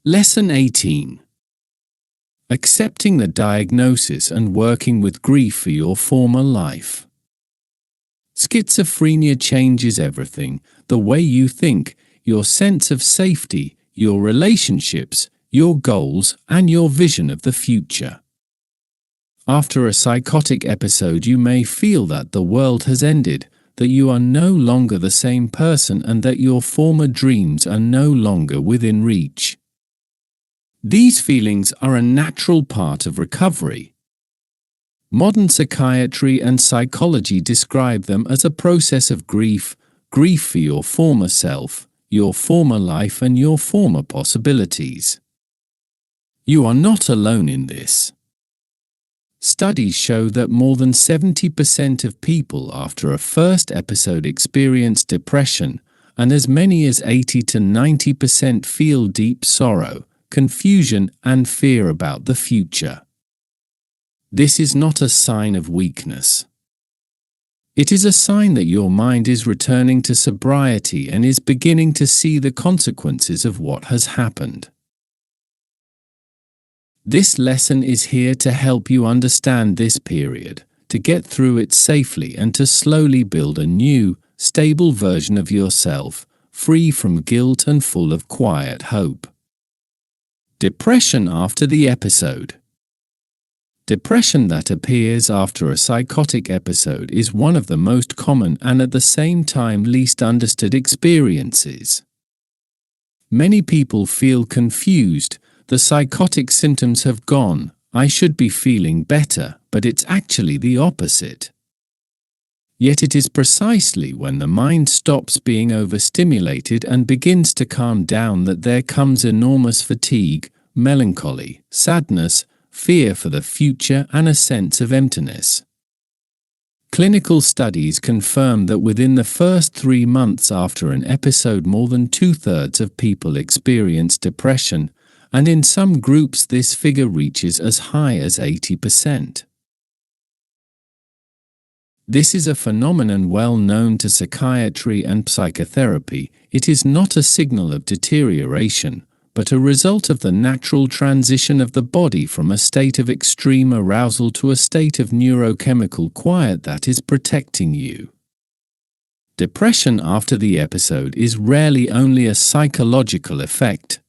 Lesson 18. Accepting the diagnosis and working with grief for your former life. Schizophrenia changes everything: the way you think, your sense of safety, your relationships, your goals, and your vision of the future. After a psychotic episode, you may feel that the world has ended, that you are no longer the same person, and that your former dreams are no longer within reach. These feelings are a natural part of recovery. Modern psychiatry and psychology describe them as a process of grief for your former self, your former life, and your former possibilities. You are not alone in this. Studies show that more than 70% of people after a first episode experience depression, and as many as 80 to 90% feel deep sorrow, confusion, and fear about the future. This is not a sign of weakness. It is a sign that your mind is returning to sobriety and is beginning to see the consequences of what has happened. This lesson is here to help you understand this period, to get through it safely, and to slowly build a new, stable version of yourself, free from guilt and full of quiet hope. Depression after the episode. Depression that appears after a psychotic episode is one of the most common and at the same time least understood experiences. Many people feel confused. The psychotic symptoms have gone, I should be feeling better, but it's actually the opposite. Yet it is precisely when the mind stops being overstimulated and begins to calm down that there comes enormous fatigue, melancholy, sadness, fear for the future, and a sense of emptiness. Clinical studies confirm that within the first 3 months after an episode, more than 2/3 of people experience depression, and in some groups this figure reaches as high as 80%. This is a phenomenon well known to psychiatry and psychotherapy. It is not a signal of deterioration, but a result of the natural transition of the body from a state of extreme arousal to a state of neurochemical quiet that is protecting you. Depression after the episode is rarely only a psychological effect.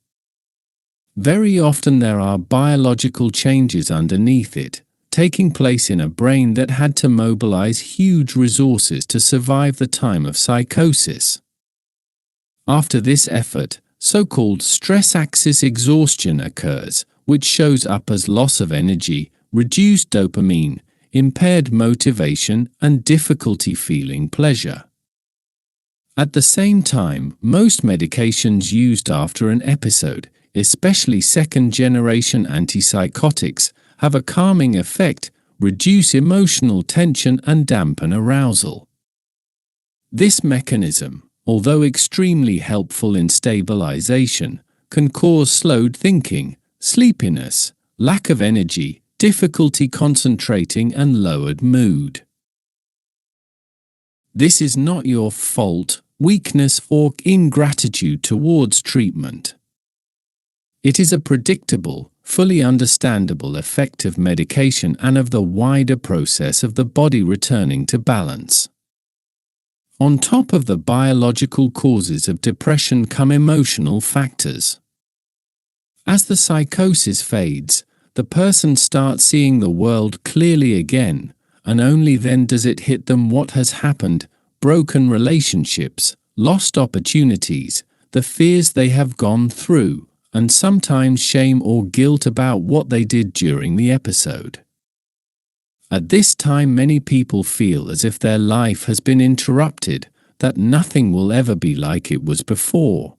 Very often there are biological changes underneath it, taking place in a brain that had to mobilize huge resources to survive the time of psychosis. After this effort, so-called stress axis exhaustion occurs, which shows up as loss of energy, reduced dopamine, impaired motivation, and difficulty feeling pleasure. At the same time, most medications used after an episode, especially second-generation antipsychotics, have a calming effect, reduce emotional tension, and dampen arousal. This mechanism, although extremely helpful in stabilization, can cause slowed thinking, sleepiness, lack of energy, difficulty concentrating, and lowered mood. This is not your fault, weakness, or ingratitude towards treatment. It is a predictable, fully understandable effect of medication and of the wider process of the body returning to balance. On top of the biological causes of depression come emotional factors. As the psychosis fades, the person starts seeing the world clearly again, and only then does it hit them what has happened: broken relationships, lost opportunities, the fears they have gone through, and sometimes shame or guilt about what they did during the episode. At this time, many people feel as if their life has been interrupted, that nothing will ever be like it was before.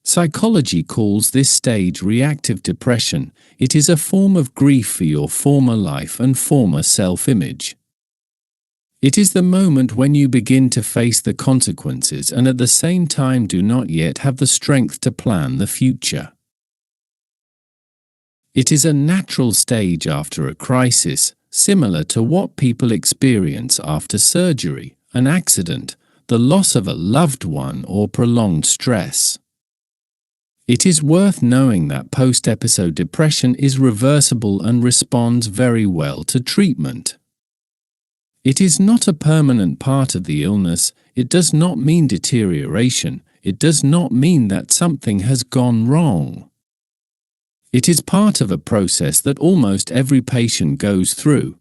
Psychology calls this stage reactive depression. It is a form of grief for your former life and former self-image. It is the moment when you begin to face the consequences and at the same time do not yet have the strength to plan the future. It is a natural stage after a crisis, similar to what people experience after surgery, an accident, the loss of a loved one, or prolonged stress. It is worth knowing that post-episode depression is reversible and responds very well to treatment. It is not a permanent part of the illness. It does not mean deterioration. It does not mean that something has gone wrong. It is part of a process that almost every patient goes through.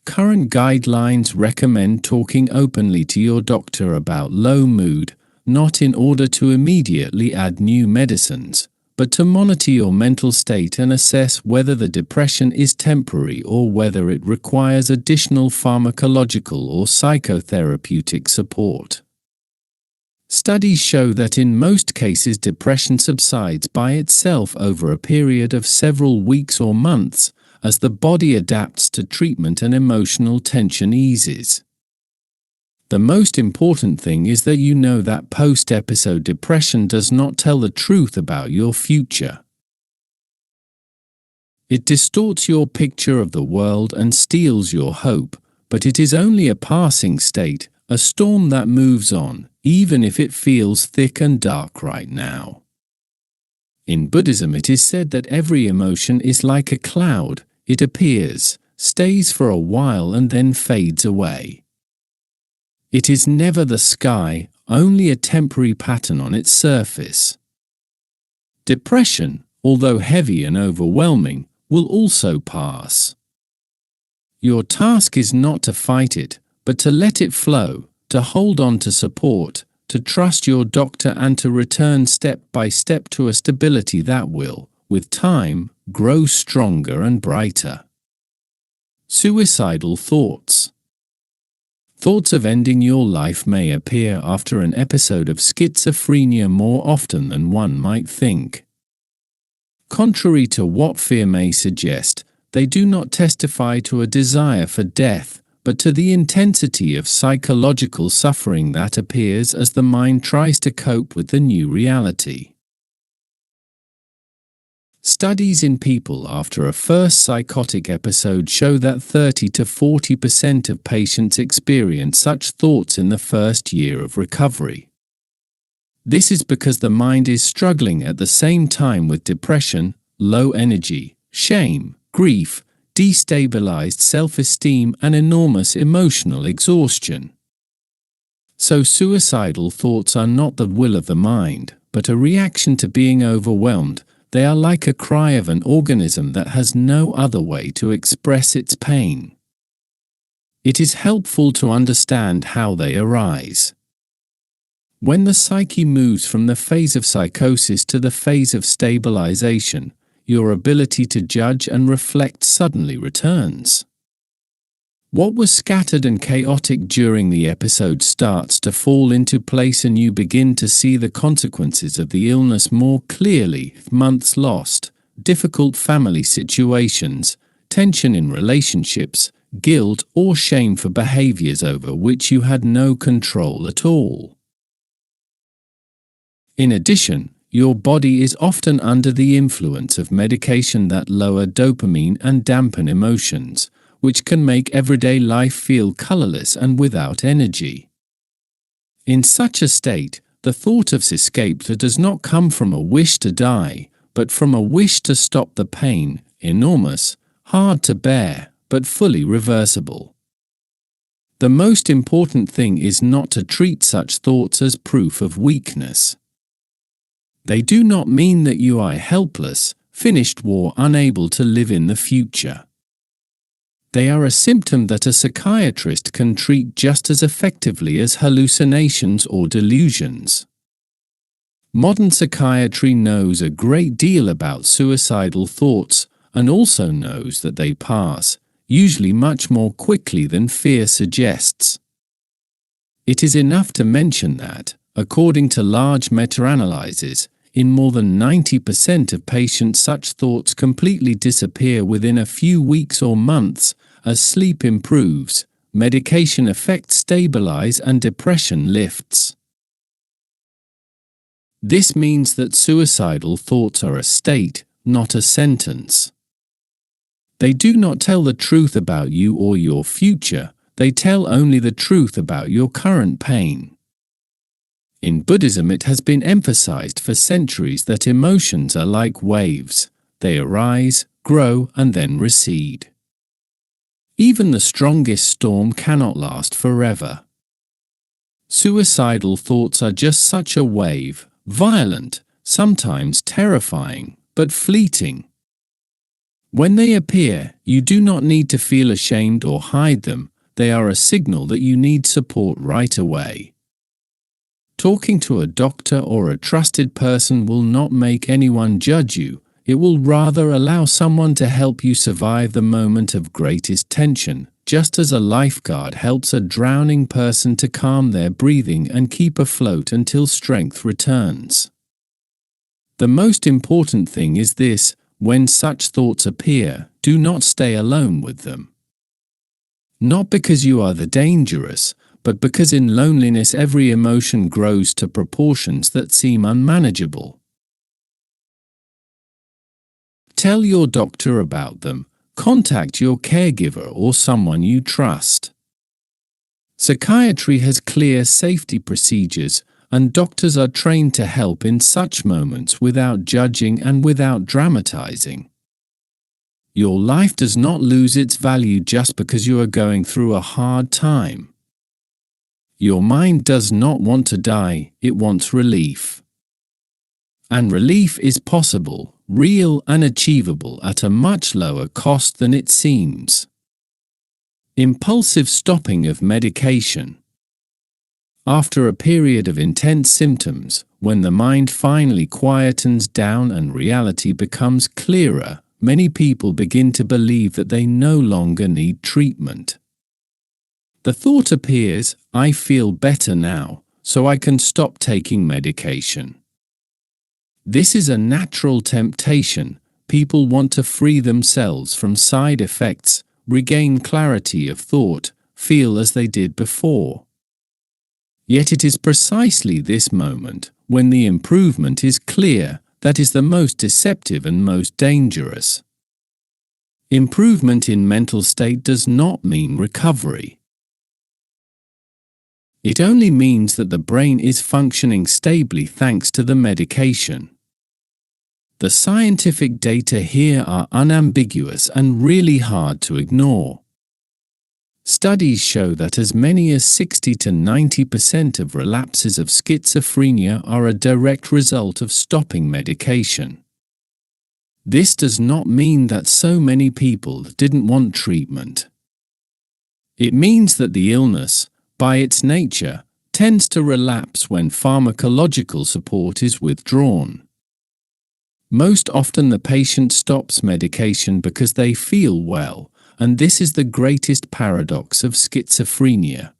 Current guidelines recommend talking openly to your doctor about low mood, not in order to immediately add new medicines, but to monitor your mental state and assess whether the depression is temporary or whether it requires additional pharmacological or psychotherapeutic support. Studies show that in most cases depression subsides by itself over a period of several weeks or months, as the body adapts to treatment and emotional tension eases. The most important thing is that you know that post-episode depression does not tell the truth about your future. It distorts your picture of the world and steals your hope, but it is only a passing state, a storm that moves on, even if it feels thick and dark right now. In Buddhism, it is said that every emotion is like a cloud. It appears, stays for a while and then fades away. It is never the sky, only a temporary pattern on its surface. Depression, although heavy and overwhelming, will also pass. Your task is not to fight it, but to let it flow, to hold on to support, to trust your doctor and to return step by step to a stability that will, with time, grow stronger and brighter. Suicidal thoughts. Thoughts of ending your life may appear after an episode of schizophrenia more often than one might think. Contrary to what fear may suggest, they do not testify to a desire for death, but to the intensity of psychological suffering that appears as the mind tries to cope with the new reality. Studies in people after a first psychotic episode show that 30 to 40% of patients experience such thoughts in the first year of recovery. This is because the mind is struggling at the same time with depression, low energy, shame, grief, destabilized self-esteem, and enormous emotional exhaustion. So suicidal thoughts are not the will of the mind, but a reaction to being overwhelmed. They are like a cry of an organism that has no other way to express its pain. It is helpful to understand how they arise. When the psyche moves from the phase of psychosis to the phase of stabilization, your ability to judge and reflect suddenly returns. What was scattered and chaotic during the episode starts to fall into place, and you begin to see the consequences of the illness more clearly: months lost, difficult family situations, tension in relationships, guilt or shame for behaviors over which you had no control at all. In addition, your body is often under the influence of medication that lower dopamine and dampen emotions, which can make everyday life feel colorless and without energy. In such a state, the thought of escape does not come from a wish to die, but from a wish to stop the pain, enormous, hard to bear, but fully reversible. The most important thing is not to treat such thoughts as proof of weakness. They do not mean that you are helpless, finished, or unable to live in the future. They are a symptom that a psychiatrist can treat just as effectively as hallucinations or delusions. Modern psychiatry knows a great deal about suicidal thoughts and also knows that they pass, usually much more quickly than fear suggests. It is enough to mention that, according to large meta-analyses, in more than 90% of patients such thoughts completely disappear within a few weeks or months, as sleep improves, medication effects stabilize and depression lifts. This means that suicidal thoughts are a state, not a sentence. They do not tell the truth about you or your future, they tell only the truth about your current pain. In Buddhism, it has been emphasized for centuries that emotions are like waves. They arise, grow, and then recede. Even the strongest storm cannot last forever. Suicidal thoughts are just such a wave, violent, sometimes terrifying, but fleeting. When they appear, you do not need to feel ashamed or hide them. They are a signal that you need support right away. Talking to a doctor or a trusted person will not make anyone judge you. It will rather allow someone to help you survive the moment of greatest tension, just as a lifeguard helps a drowning person to calm their breathing and keep afloat until strength returns. The most important thing is this: when such thoughts appear, do not stay alone with them. Not because you are the dangerous, but because in loneliness every emotion grows to proportions that seem unmanageable. Tell your doctor about them. Contact your caregiver or someone you trust. Psychiatry has clear safety procedures, and doctors are trained to help in such moments without judging and without dramatizing. Your life does not lose its value just because you are going through a hard time. Your mind does not want to die, it wants relief. And relief is possible, real and achievable at a much lower cost than it seems. Impulsive stopping of medication. After a period of intense symptoms, when the mind finally quietens down and reality becomes clearer, many people begin to believe that they no longer need treatment. The thought appears, I feel better now, so I can stop taking medication. This is a natural temptation. People want to free themselves from side effects, regain clarity of thought, feel as they did before. Yet it is precisely this moment, when the improvement is clear, that is the most deceptive and most dangerous. Improvement in mental state does not mean recovery. It only means that the brain is functioning stably thanks to the medication. The scientific data here are unambiguous and really hard to ignore. Studies show that as many as 60 to 90% of relapses of schizophrenia are a direct result of stopping medication. This does not mean that so many people didn't want treatment. It means that the illness, by its nature, tends to relapse when pharmacological support is withdrawn. Most often the patient stops medication because they feel well, and this is the greatest paradox of schizophrenia.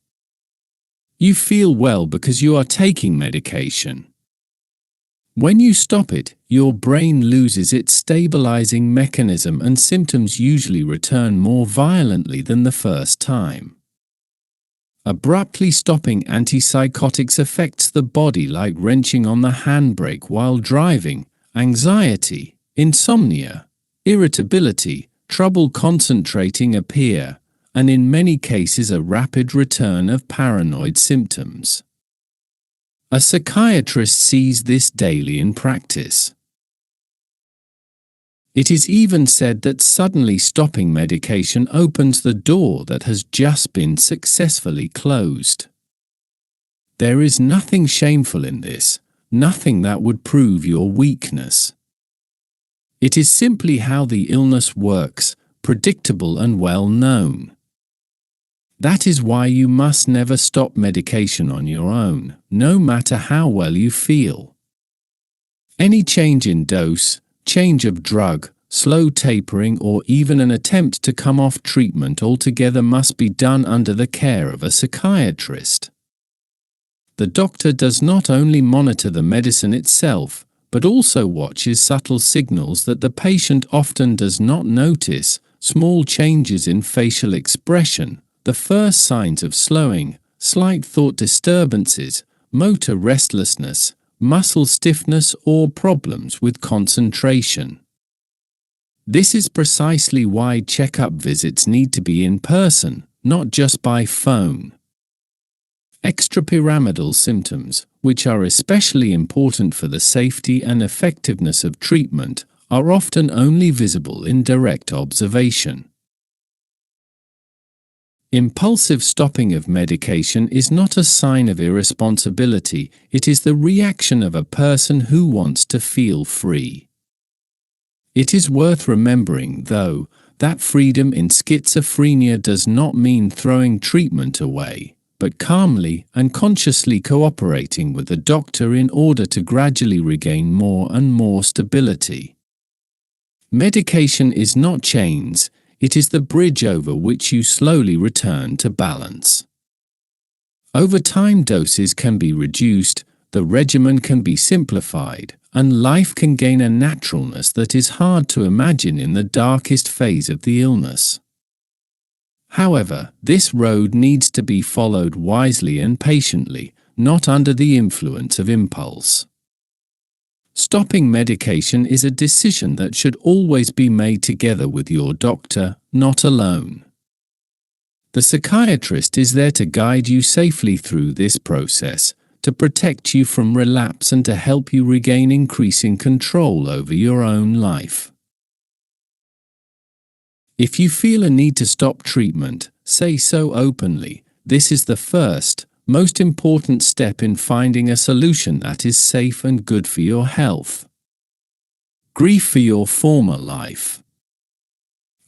You feel well because you are taking medication. When you stop it, your brain loses its stabilizing mechanism and symptoms usually return more violently than the first time. Abruptly stopping antipsychotics affects the body like wrenching on the handbrake while driving. Anxiety, insomnia, irritability, trouble concentrating appear, and in many cases a rapid return of paranoid symptoms. A psychiatrist sees this daily in practice. It is even said that suddenly stopping medication opens the door that has just been successfully closed. There is nothing shameful in this, nothing that would prove your weakness. It is simply how the illness works, predictable and well known. That is why you must never stop medication on your own, no matter how well you feel. Any change in dose, change of drug, slow tapering, or even an attempt to come off treatment altogether must be done under the care of a psychiatrist. The doctor does not only monitor the medicine itself, but also watches subtle signals that the patient often does not notice, small changes in facial expression, the first signs of slowing, slight thought disturbances, motor restlessness, muscle stiffness, or problems with concentration. This is precisely why checkup visits need to be in person, not just by phone. Extrapyramidal symptoms, which are especially important for the safety and effectiveness of treatment, are often only visible in direct observation. Impulsive stopping of medication is not a sign of irresponsibility, it is the reaction of a person who wants to feel free. It is worth remembering, though, that freedom in schizophrenia does not mean throwing treatment away, but calmly and consciously cooperating with the doctor in order to gradually regain more and more stability. Medication is not chains, it is the bridge over which you slowly return to balance. Over time, doses can be reduced, the regimen can be simplified, and life can gain a naturalness that is hard to imagine in the darkest phase of the illness. However, this road needs to be followed wisely and patiently, not under the influence of impulse. Stopping medication is a decision that should always be made together with your doctor, not alone. The psychiatrist is there to guide you safely through this process, to protect you from relapse and to help you regain increasing control over your own life. If you feel a need to stop treatment, say so openly. This is the first, most important step in finding a solution that is safe and good for your health. Grief for your former life.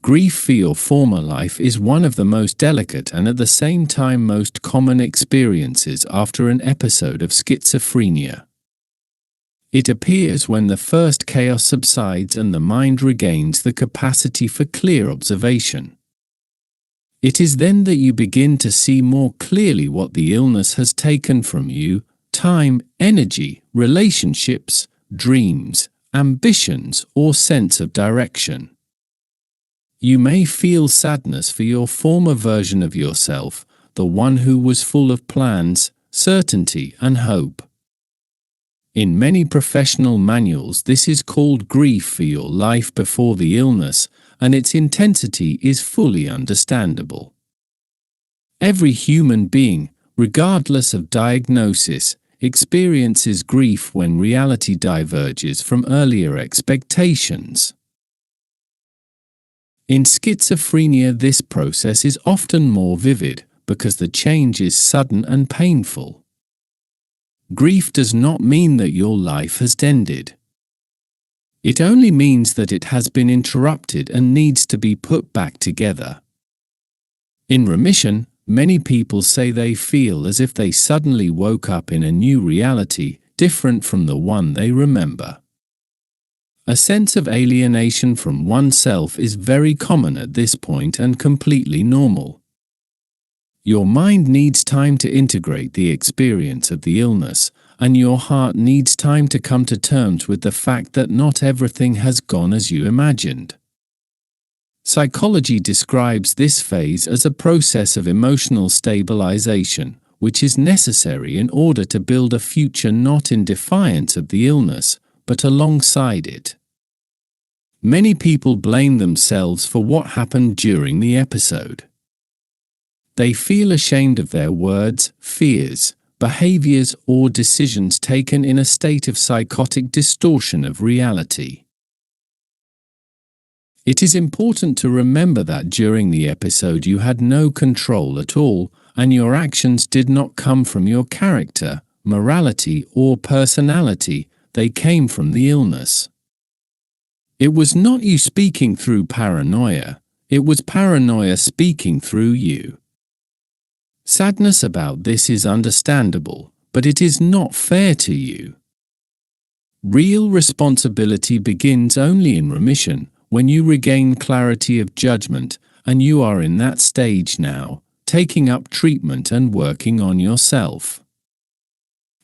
Grief for your former life is one of the most delicate and at the same time most common experiences after an episode of schizophrenia. It appears when the first chaos subsides and the mind regains the capacity for clear observation. It is then that you begin to see more clearly what the illness has taken from you: time, energy, relationships, dreams, ambitions, or sense of direction. You may feel sadness for your former version of yourself, the one who was full of plans, certainty, and hope. In many professional manuals, this is called grief for your life before the illness, and its intensity is fully understandable. Every human being, regardless of diagnosis, experiences grief when reality diverges from earlier expectations. In schizophrenia, this process is often more vivid because the change is sudden and painful. Grief does not mean that your life has ended. It only means that it has been interrupted and needs to be put back together. In remission, many people say they feel as if they suddenly woke up in a new reality, different from the one they remember. A sense of alienation from oneself is very common at this point and completely normal. Your mind needs time to integrate the experience of the illness, and your heart needs time to come to terms with the fact that not everything has gone as you imagined. Psychology describes this phase as a process of emotional stabilization, which is necessary in order to build a future not in defiance of the illness, but alongside it. Many people blame themselves for what happened during the episode. They feel ashamed of their words, fears, behaviors, or decisions taken in a state of psychotic distortion of reality. It is important to remember that during the episode you had no control at all, and your actions did not come from your character, morality, or personality, they came from the illness. It was not you speaking through paranoia, it was paranoia speaking through you. Sadness about this is understandable, but it is not fair to you. Real responsibility begins only in remission, when you regain clarity of judgment, and you are in that stage now, taking up treatment and working on yourself.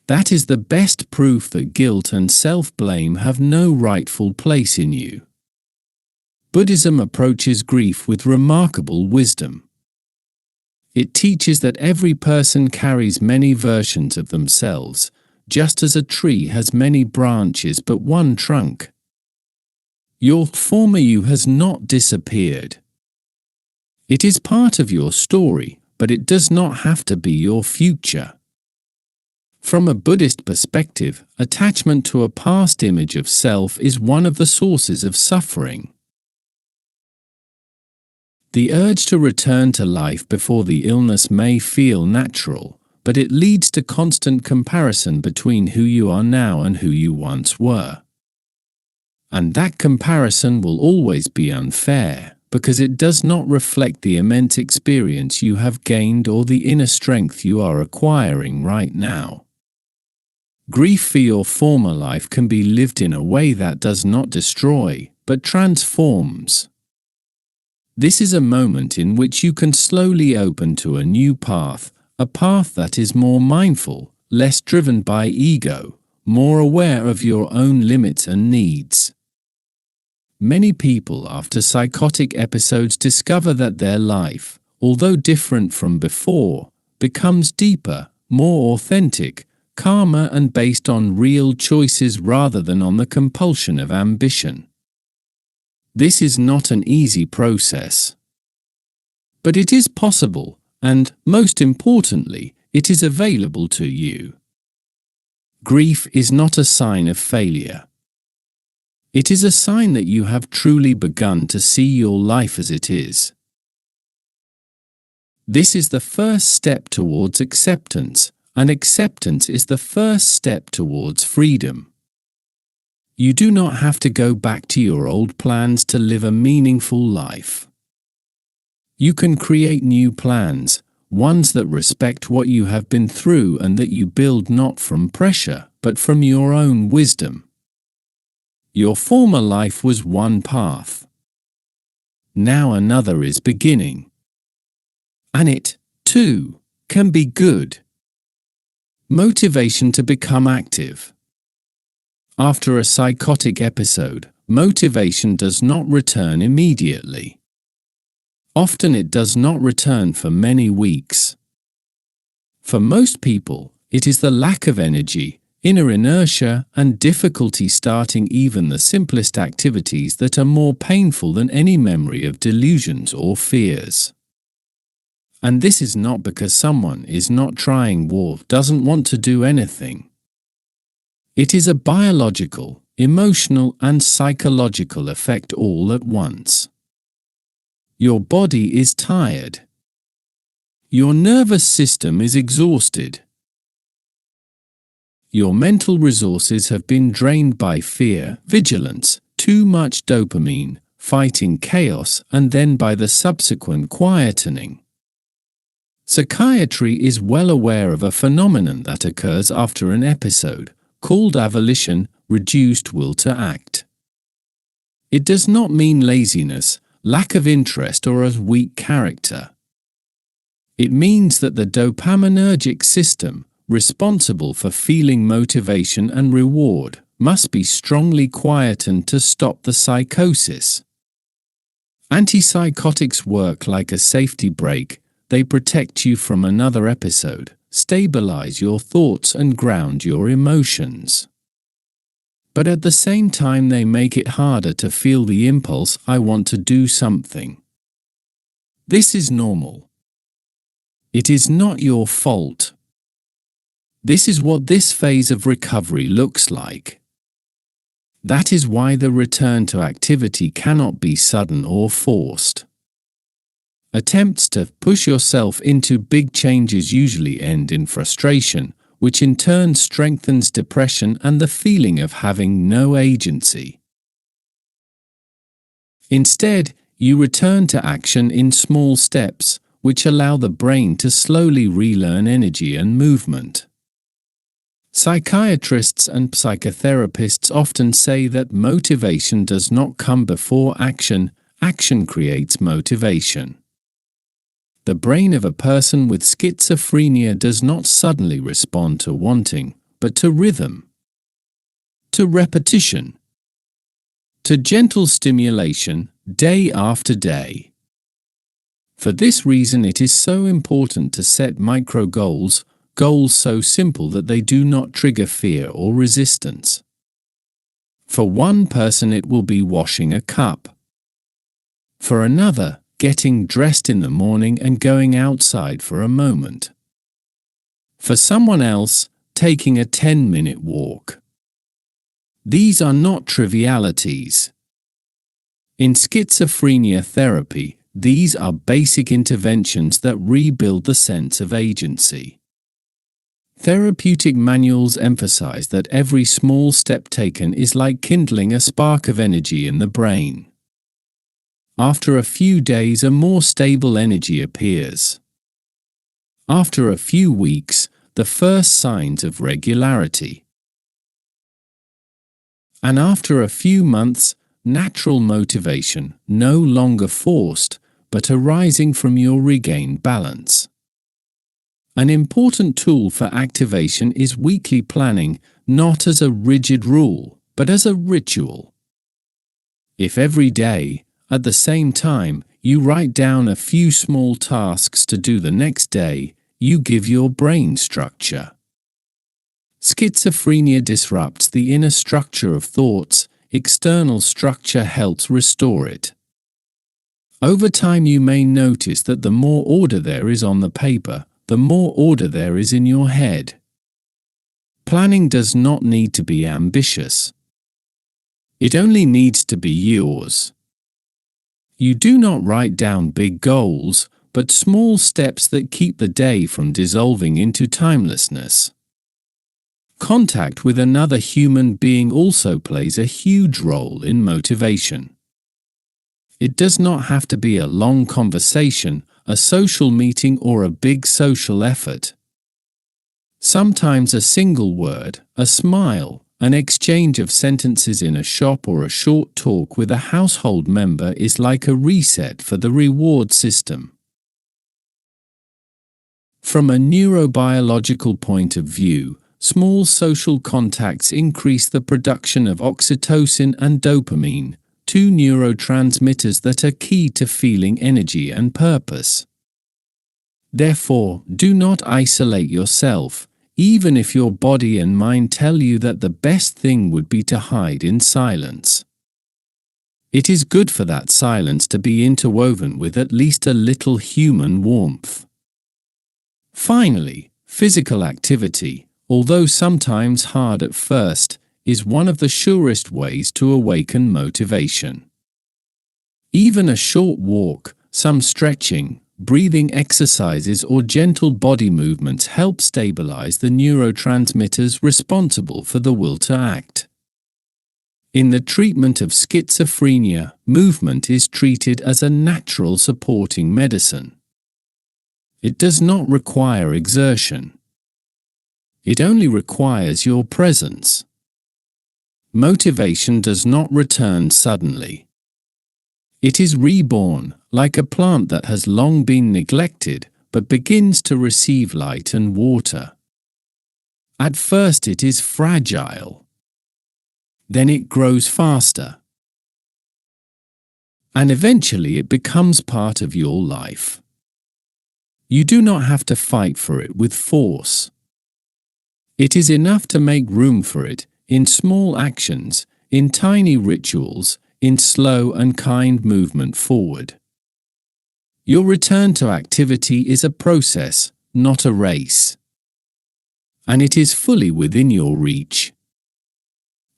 That is the best proof that guilt and self-blame have no rightful place in you. Buddhism approaches grief with remarkable wisdom. It teaches that every person carries many versions of themselves, just as a tree has many branches but one trunk. Your former you has not disappeared. It is part of your story, but it does not have to be your future. From a Buddhist perspective, attachment to a past image of self is one of the sources of suffering. The urge to return to life before the illness may feel natural, but it leads to constant comparison between who you are now and who you once were. And that comparison will always be unfair, because it does not reflect the immense experience you have gained or the inner strength you are acquiring right now. Grief for your former life can be lived in a way that does not destroy, but transforms. This is a moment in which you can slowly open to a new path, a path that is more mindful, less driven by ego, more aware of your own limits and needs. Many people after psychotic episodes discover that their life, although different from before, becomes deeper, more authentic, calmer and based on real choices rather than on the compulsion of ambition. This is not an easy process. But it is possible, and, most importantly, it is available to you. Grief is not a sign of failure. It is a sign that you have truly begun to see your life as it is. This is the first step towards acceptance, and acceptance is the first step towards freedom. You do not have to go back to your old plans to live a meaningful life. You can create new plans, ones that respect what you have been through and that you build not from pressure, but from your own wisdom. Your former life was one path. Now another is beginning. And it, too, can be good. Motivation to become active. After a psychotic episode, motivation does not return immediately. Often it does not return for many weeks. For most people, it is the lack of energy, inner inertia, and difficulty starting even the simplest activities that are more painful than any memory of delusions or fears. And this is not because someone is not trying or doesn't want to do anything. It is a biological, emotional, and psychological effect all at once. Your body is tired. Your nervous system is exhausted. Your mental resources have been drained by fear, vigilance, too much dopamine, fighting chaos, and then by the subsequent quietening. Psychiatry is well aware of a phenomenon that occurs after an episode, called avolition, reduced will to act. It does not mean laziness, lack of interest, or a weak character. It means that the dopaminergic system, responsible for feeling motivation and reward, must be strongly quietened to stop the psychosis. Antipsychotics work like a safety brake. They protect you from another episode, stabilize your thoughts, and ground your emotions. But at the same time they make it harder to feel the impulse, I want to do something. This is normal. It is not your fault. This is what this phase of recovery looks like. That is why the return to activity cannot be sudden or forced. Attempts to push yourself into big changes usually end in frustration, which in turn strengthens depression and the feeling of having no agency. Instead, you return to action in small steps, which allow the brain to slowly relearn energy and movement. Psychiatrists and psychotherapists often say that motivation does not come before action, action creates motivation. The brain of a person with schizophrenia does not suddenly respond to wanting, but to rhythm, to repetition, to gentle stimulation, day after day. For this reason it is so important to set micro goals, goals so simple that they do not trigger fear or resistance. For one person it will be washing a cup. For another, getting dressed in the morning and going outside for a moment. For someone else, taking a 10-minute walk. These are not trivialities. In schizophrenia therapy, these are basic interventions that rebuild the sense of agency. Therapeutic manuals emphasize that every small step taken is like kindling a spark of energy in the brain. After a few days, a more stable energy appears. After a few weeks, the first signs of regularity. And after a few months, natural motivation, no longer forced, but arising from your regained balance. An important tool for activation is weekly planning, not as a rigid rule, but as a ritual. If every day, at the same time, you write down a few small tasks to do the next day, you give your brain structure. Schizophrenia disrupts the inner structure of thoughts, external structure helps restore it. Over time you may notice that the more order there is on the paper, the more order there is in your head. Planning does not need to be ambitious. It only needs to be yours. You do not write down big goals, but small steps that keep the day from dissolving into timelessness. Contact with another human being also plays a huge role in motivation. It does not have to be a long conversation, a social meeting, or a big social effort. Sometimes a single word, a smile, an exchange of sentences in a shop, or a short talk with a household member is like a reset for the reward system. From a neurobiological point of view, small social contacts increase the production of oxytocin and dopamine, two neurotransmitters that are key to feeling energy and purpose. Therefore, do not isolate yourself, even if your body and mind tell you that the best thing would be to hide in silence. It is good for that silence to be interwoven with at least a little human warmth. Finally, physical activity, although sometimes hard at first, is one of the surest ways to awaken motivation. Even a short walk, some stretching, breathing exercises, or gentle body movements help stabilize the neurotransmitters responsible for the will to act. In the treatment of schizophrenia, movement is treated as a natural supporting medicine. It does not require exertion. It only requires your presence. Motivation does not return suddenly. It is reborn, like a plant that has long been neglected, but begins to receive light and water. At first it is fragile. Then it grows faster. And eventually it becomes part of your life. You do not have to fight for it with force. It is enough to make room for it, in small actions, in tiny rituals, in slow and kind movement forward. Your return to activity is a process, not a race. And it is fully within your reach.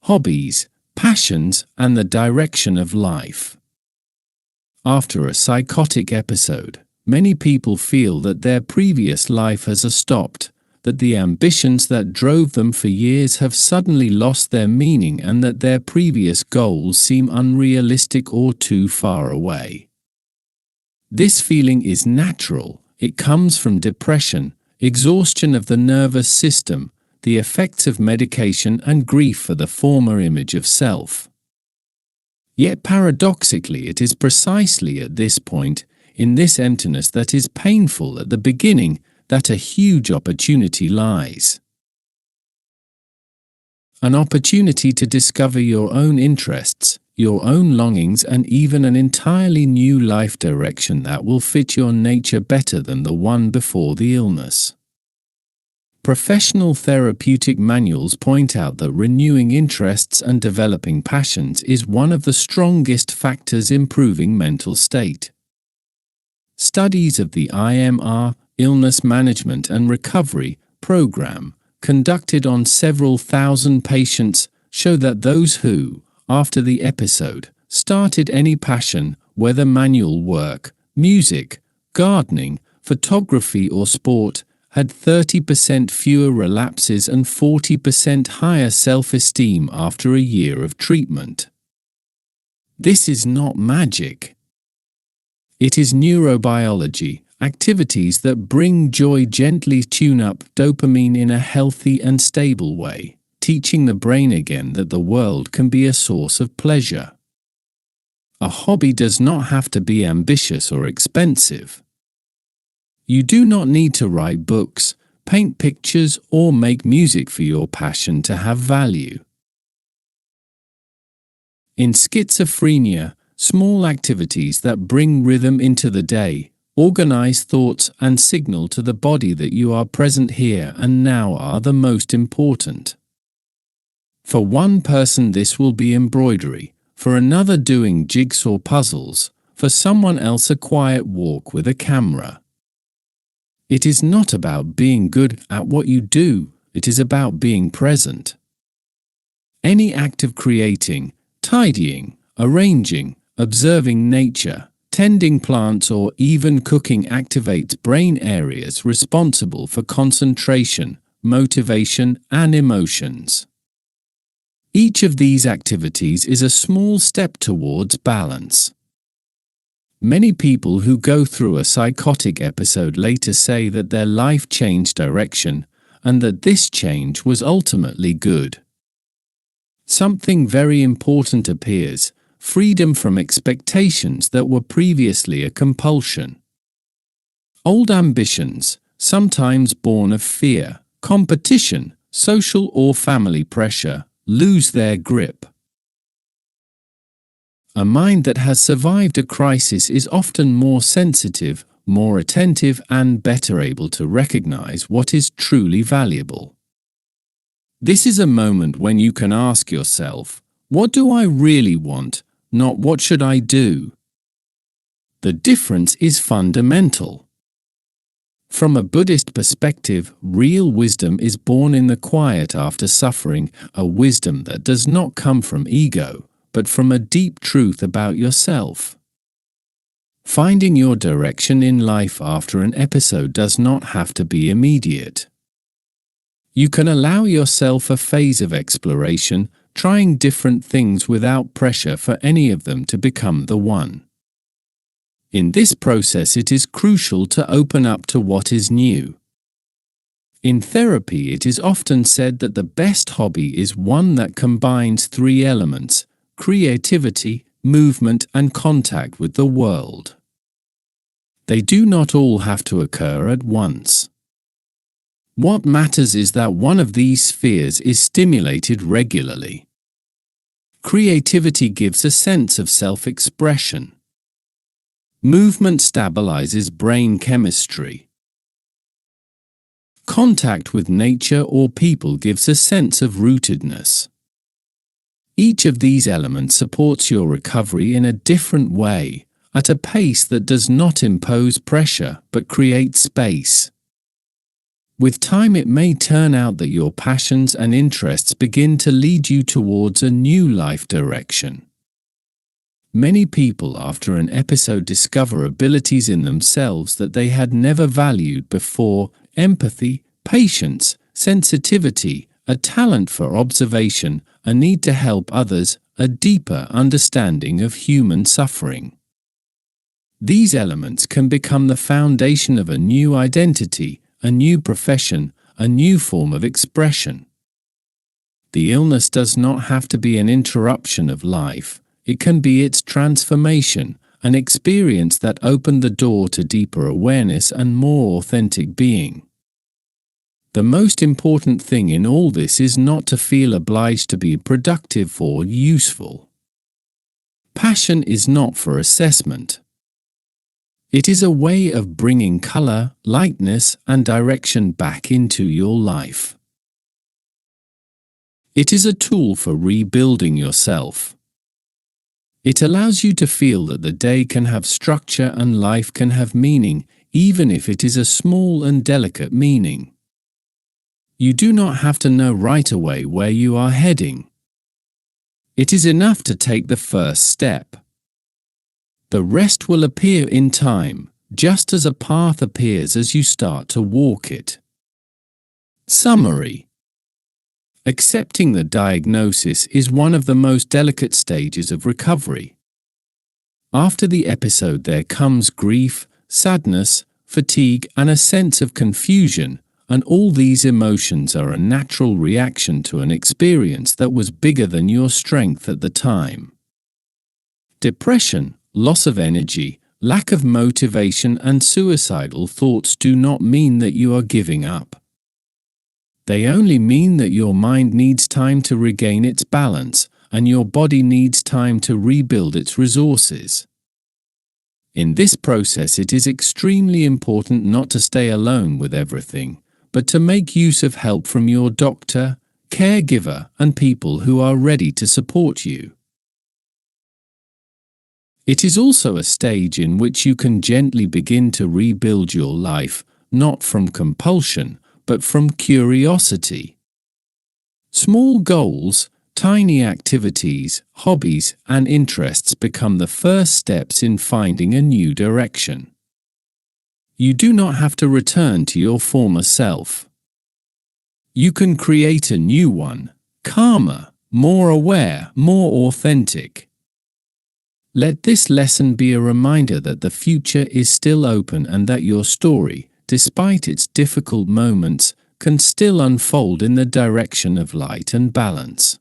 Hobbies, passions, and the direction of life. After a psychotic episode, many people feel that their previous life has stopped, that the ambitions that drove them for years have suddenly lost their meaning, and that their previous goals seem unrealistic or too far away. This feeling is natural. It comes from depression, exhaustion of the nervous system, the effects of medication, and grief for the former image of self. Yet paradoxically, it is precisely at this point, in this emptiness that is painful at the beginning, that a huge opportunity lies. An opportunity to discover your own interests, your own longings, and even an entirely new life direction that will fit your nature better than the one before the illness. Professional therapeutic manuals point out that renewing interests and developing passions is one of the strongest factors improving mental state. Studies of the IMR, Illness Management and Recovery, program conducted on several thousand patients, show that those who, after the episode, started any passion, whether manual work, music, gardening, photography or sport, had 30% fewer relapses and 40% higher self-esteem after a year of treatment. This is not magic. It is neurobiology. Activities that bring joy gently tune up dopamine in a healthy and stable way, teaching the brain again that the world can be a source of pleasure. A hobby does not have to be ambitious or expensive. You do not need to write books, paint pictures, or make music for your passion to have value. In schizophrenia, small activities that bring rhythm into the day, organize thoughts, and signal to the body that you are present here and now are the most important. For one person this will be embroidery, for another doing jigsaw puzzles, for someone else a quiet walk with a camera. It is not about being good at what you do, it is about being present. Any act of creating, tidying, arranging, observing nature, tending plants, or even cooking activates brain areas responsible for concentration, motivation, and emotions. Each of these activities is a small step towards balance. Many people who go through a psychotic episode later say that their life changed direction and that this change was ultimately good. Something very important appears: freedom from expectations that were previously a compulsion. Old ambitions, sometimes born of fear, competition, social or family pressure, lose their grip. A mind that has survived a crisis is often more sensitive, more attentive, and better able to recognize what is truly valuable. This is a moment when you can ask yourself, what do I really want, not what should I do? The difference is fundamental. From a Buddhist perspective, real wisdom is born in the quiet after suffering, a wisdom that does not come from ego, but from a deep truth about yourself. Finding your direction in life after an episode does not have to be immediate. You can allow yourself a phase of exploration, trying different things without pressure for any of them to become the one. In this process, it is crucial to open up to what is new. In therapy, it is often said that the best hobby is one that combines three elements: creativity, movement, and contact with the world. They do not all have to occur at once. What matters is that one of these spheres is stimulated regularly. Creativity gives a sense of self-expression. Movement stabilizes brain chemistry. Contact with nature or people gives a sense of rootedness. Each of these elements supports your recovery in a different way, at a pace that does not impose pressure but creates space. With time, it may turn out that your passions and interests begin to lead you towards a new life direction. Many people after an episode discover abilities in themselves that they had never valued before: empathy, patience, sensitivity, a talent for observation, a need to help others, a deeper understanding of human suffering. These elements can become the foundation of a new identity, a new profession, a new form of expression. The illness does not have to be an interruption of life. It can be its transformation, an experience that opened the door to deeper awareness and more authentic being. The most important thing in all this is not to feel obliged to be productive or useful. Passion is not for assessment. It is a way of bringing color, lightness, and direction back into your life. It is a tool for rebuilding yourself. It allows you to feel that the day can have structure and life can have meaning, even if it is a small and delicate meaning. You do not have to know right away where you are heading. It is enough to take the first step. The rest will appear in time, just as a path appears as you start to walk it. Summary. Accepting the diagnosis is one of the most delicate stages of recovery. After the episode there comes grief, sadness, fatigue, and a sense of confusion, and all these emotions are a natural reaction to an experience that was bigger than your strength at the time. Depression, loss of energy, lack of motivation, and suicidal thoughts do not mean that you are giving up. They only mean that your mind needs time to regain its balance, and your body needs time to rebuild its resources. In this process, it is extremely important not to stay alone with everything, but to make use of help from your doctor, caregiver, and people who are ready to support you. It is also a stage in which you can gently begin to rebuild your life, not from compulsion, but from curiosity. Small goals, tiny activities, hobbies, and interests become the first steps in finding a new direction. You do not have to return to your former self. You can create a new one, calmer, more aware, more authentic. Let this lesson be a reminder that the future is still open and that your story, despite its difficult moments, can still unfold in the direction of light and balance.